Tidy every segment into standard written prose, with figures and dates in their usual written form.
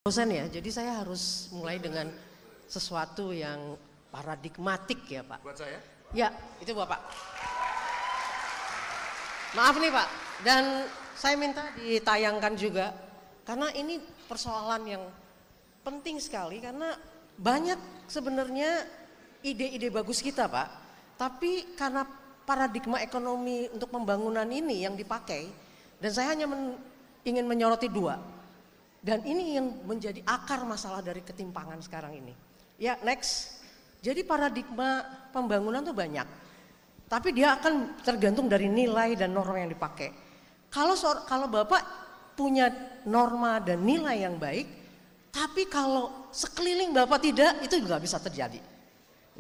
Dosen ya, jadi saya harus mulai dengan sesuatu yang paradigmatik ya Pak. Buat saya? Ya, itu Bapak. Maaf nih Pak, dan saya minta ditayangkan juga karena ini persoalan yang penting sekali karena banyak sebenarnya ide-ide bagus kita Pak, tapi karena paradigma ekonomi untuk pembangunan ini yang dipakai dan saya hanya ingin menyoroti dua. Dan ini yang menjadi akar masalah dari ketimpangan sekarang ini. Ya, next. Jadi paradigma pembangunan tuh banyak. Tapi dia akan tergantung dari nilai dan norma yang dipakai. Kalau Bapak punya norma dan nilai yang baik, tapi kalau sekeliling Bapak tidak, itu juga bisa terjadi.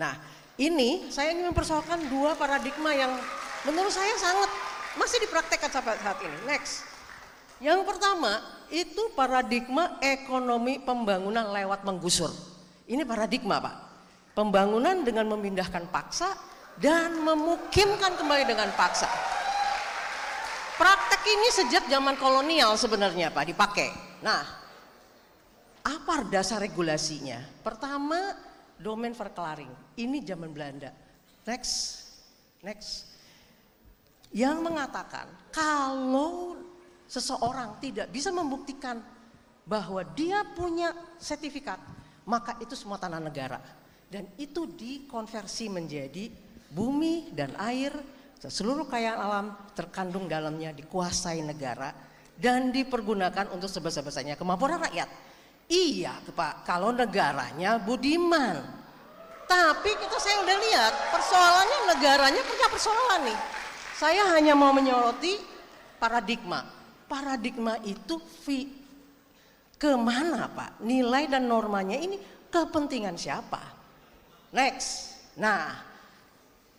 Nah, ini saya ingin mempersoalkan dua paradigma yang menurut saya sangat masih dipraktekkan sampai saat ini. Next. Yang pertama itu paradigma ekonomi pembangunan lewat menggusur. Ini paradigma Pak. Pembangunan dengan memindahkan paksa dan memukimkan kembali dengan paksa. Praktek ini sejak zaman kolonial sebenarnya Pak dipakai. Nah, apa dasar regulasinya? Pertama, domain verklaring. Ini zaman Belanda. Next. Yang mengatakan kalau seseorang tidak bisa membuktikan bahwa dia punya sertifikat, maka itu semua tanah negara. Dan itu dikonversi menjadi bumi dan air, seluruh kekayaan alam terkandung dalamnya dikuasai negara dan dipergunakan untuk sebesar-besarnya kemampuan rakyat. Iya Pak, kalau negaranya budiman. Tapi saya udah lihat persoalannya negaranya punya persoalan nih. Saya hanya mau menyoroti paradigma. Paradigma itu kemana Pak? Nilai dan normanya ini kepentingan siapa? Next. Nah,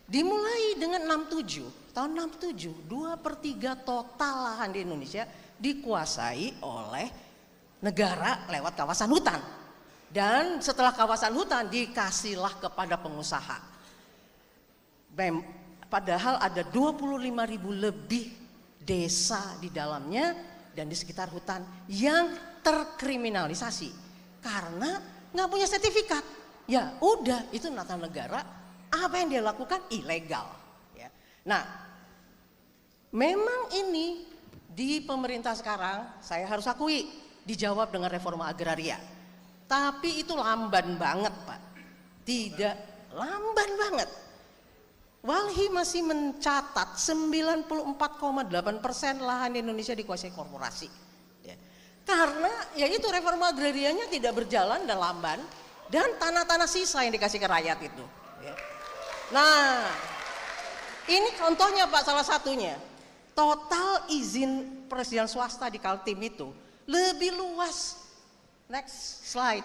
dimulai dengan 67. Tahun 67, 2/3 total lahan di Indonesia dikuasai oleh negara lewat kawasan hutan. Dan setelah kawasan hutan dikasihlah kepada pengusaha. Padahal ada 25.000 lebih desa di dalamnya dan di sekitar hutan yang terkriminalisasi karena nggak punya sertifikat. Ya udah, itu nata negara, apa yang dia lakukan ilegal. Ya. Nah, memang ini di pemerintah sekarang saya harus akui dijawab dengan reforma agraria. Tapi itu lamban banget Pak. Tidak, lamban banget. Walhi masih mencatat 94,8% lahan di Indonesia dikuasai korporasi. Ya. Karena ya itu reforma agrarianya tidak berjalan dan lamban dan tanah-tanah sisa yang dikasih ke rakyat itu. Ya. Nah, ini contohnya Pak salah satunya. Total izin presiden swasta di Kaltim itu lebih luas. Next slide.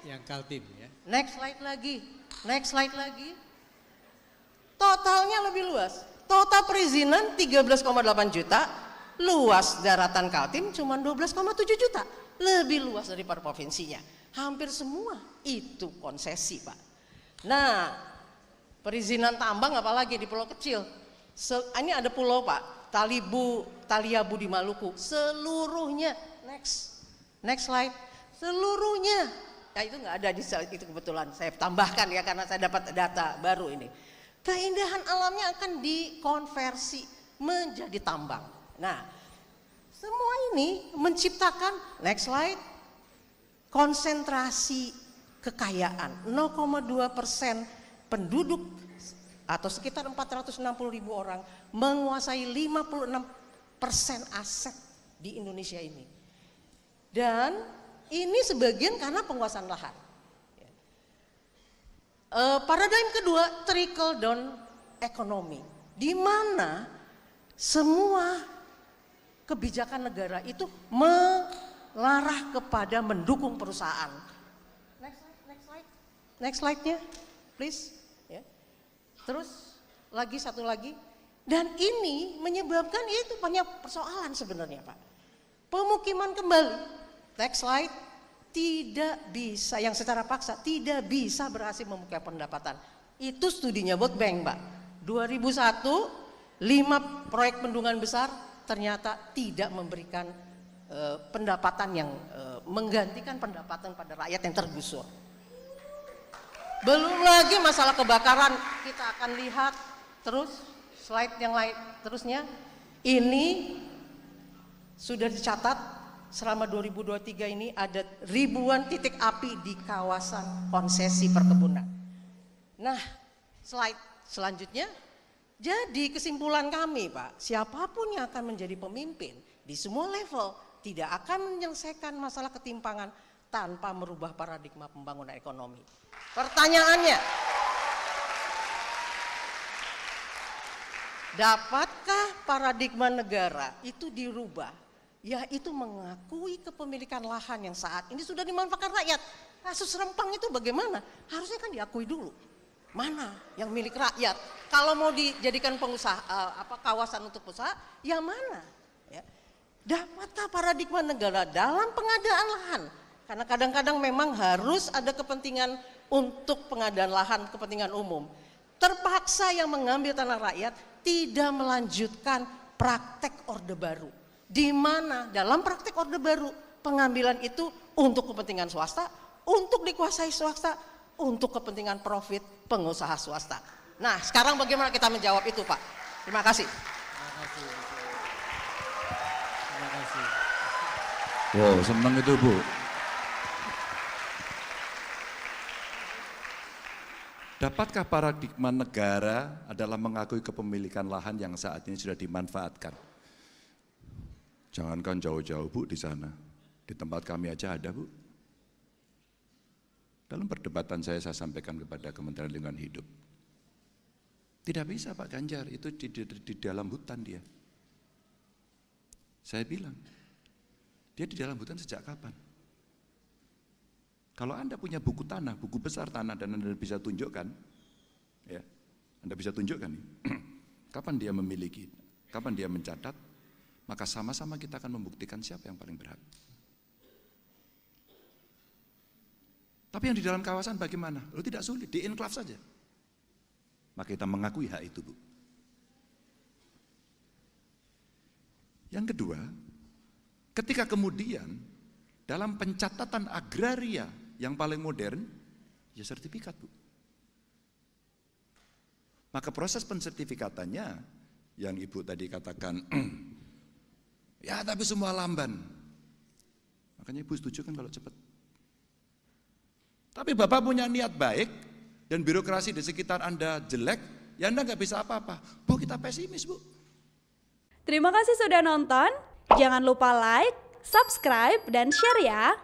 Yang Kaltim ya. Next slide lagi. Totalnya lebih luas. Total perizinan 13,8 juta, luas daratan Kaltim cuma 12,7 juta. Lebih luas daripada provinsinya. Hampir semua itu konsesi Pak. Nah, perizinan tambang apalagi di pulau kecil. Ini ada pulau Pak, Taliabu di Maluku. Seluruhnya, next slide. Seluruhnya. Ya itu nggak ada di itu kebetulan. Saya tambahkan ya karena saya dapat data baru ini. Keindahan alamnya akan dikonversi menjadi tambang. Nah, semua ini menciptakan, next slide, konsentrasi kekayaan. 0,2% penduduk atau sekitar 460.000 orang menguasai 56% aset di Indonesia ini. Dan ini sebagian karena penguasaan lahan. Paradigma kedua, trickle down ekonomi, di mana semua kebijakan negara itu mengarah kepada mendukung perusahaan. Next slide-nya, please. Ya. Terus satu lagi, dan ini menyebabkan itu banyak persoalan sebenarnya Pak. Pemukiman kembali, next slide. Tidak bisa, yang secara paksa tidak bisa berhasil membuka pendapatan. Itu studinya World Bank Pak. 2001, 5 proyek bendungan besar ternyata tidak memberikan pendapatan yang menggantikan pendapatan pada rakyat yang tergusur. Belum lagi masalah kebakaran, kita akan lihat terus slide yang lain terusnya. Ini sudah dicatat selama 2023 ini ada ribuan titik api di kawasan konsesi perkebunan. Nah, slide selanjutnya. Jadi kesimpulan kami Pak, siapapun yang akan menjadi pemimpin di semua level tidak akan menyelesaikan masalah ketimpangan tanpa merubah paradigma pembangunan ekonomi. Pertanyaannya, dapatkah paradigma negara itu dirubah? Yaitu mengakui kepemilikan lahan yang saat ini sudah dimanfaatkan rakyat. Kasus Rempang itu bagaimana? Harusnya kan diakui dulu. Mana yang milik rakyat? Kalau mau dijadikan pengusaha kawasan untuk usaha, yang mana? Ya. Dapatkah paradigma negara dalam pengadaan lahan? Karena kadang-kadang memang harus ada kepentingan untuk pengadaan lahan, kepentingan umum. Terpaksa yang mengambil tanah rakyat tidak melanjutkan praktek Orde Baru. Di mana dalam praktek Orde Baru pengambilan itu untuk kepentingan swasta, untuk dikuasai swasta, untuk kepentingan profit pengusaha swasta. Nah, sekarang bagaimana kita menjawab itu, Pak? Terima kasih. Terima kasih. Wow, senang itu Bu. Dapatkah paradigma negara adalah mengakui kepemilikan lahan yang saat ini sudah dimanfaatkan? Jangankan jauh-jauh Bu di sana, di tempat kami aja ada Bu. Dalam perdebatan saya sampaikan kepada Kementerian Lingkungan Hidup. Tidak bisa Pak Ganjar, itu di dalam hutan dia. Saya bilang, dia di dalam hutan sejak kapan? Kalau Anda punya buku tanah, buku besar tanah dan Anda bisa tunjukkan, ya, Anda bisa tunjukkan kapan dia memiliki, kapan dia mencatat, maka sama-sama kita akan membuktikan siapa yang paling berhak. Tapi yang di dalam kawasan bagaimana? Lo tidak sulit, di enklave saja. Maka kita mengakui hak itu Bu. Yang kedua, ketika kemudian dalam pencatatan agraria yang paling modern, ya sertifikat Bu. Maka proses pensertifikatannya yang Ibu tadi katakan, ya tapi semua lamban. Makanya Ibu setuju kan kalau cepat. Tapi Bapak punya niat baik dan birokrasi di sekitar Anda jelek, ya Anda nggak bisa apa-apa. Bu, kita pesimis Bu. Terima kasih sudah nonton. Jangan lupa like, subscribe, dan share ya.